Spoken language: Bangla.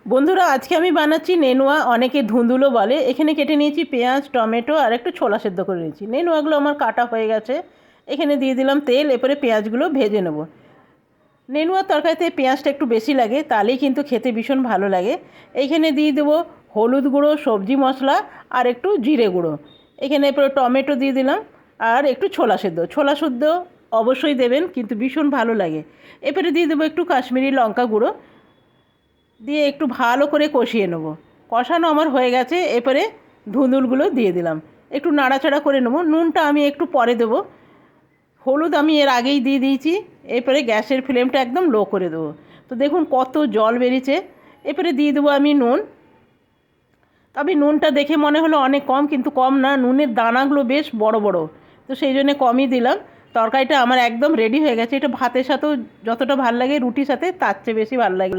বন্ধুরা, আজকে আমি বানাচ্ছি নেনুয়া, অনেকে ধুন্দুলো বলে। এখানে কেটে নিয়েছি পেঁয়াজ, টমেটো আর একটু ছোলা সেদ্ধ করে নিয়েছি। নেনুয়াগুলো আমার কাটা হয়ে গেছে। এখানে দিয়ে দিলাম তেল, এরপরে পেঁয়াজগুলো ভেজে নেব। নেনুয়ার তরকারিতে পেঁয়াজটা একটু বেশি লাগে, তাহলেই কিন্তু খেতে ভীষণ ভালো লাগে। এইখানে দিয়ে দেবো হলুদ গুঁড়ো, সবজি মশলা আর একটু জিরে গুঁড়ো। এখানে এরপরে টমেটো দিয়ে দিলাম আর একটু ছোলা সেদ্ধ অবশ্যই দেবেন, কিন্তু ভীষণ ভালো লাগে। এরপরে দিয়ে দেবো একটু কাশ্মীরি লঙ্কা গুঁড়ো, দিয়ে একটু ভালো করে কষিয়ে নেব। কষানো আমার হয়ে গেছে, এরপরে ধুন্দুলগুলো দিয়ে দিলাম, একটু নাড়াচাড়া করে নেব। নুনটা আমি একটু পরে দেবো, হলুদ আমি এর আগেই দিয়ে দিয়েছি। এরপরে গ্যাসের ফ্লেমটা একদম লো করে দেবো। তো দেখুন কত জল বেরিয়েছে। এরপরে দিয়ে দেবো আমি নুন। তবে নুনটা দেখে মনে হলো অনেক কম, কিন্তু কম না, নুনের দানাগুলো বেশ বড় বড়, তো সেই জন্যে কমই দিলাম। তরকারিটা আমার একদম রেডি হয়ে গেছে। এটা ভাতের সাথেও যতটা ভালো লাগে, রুটির সাথে তার চেয়ে বেশি ভালো লাগে।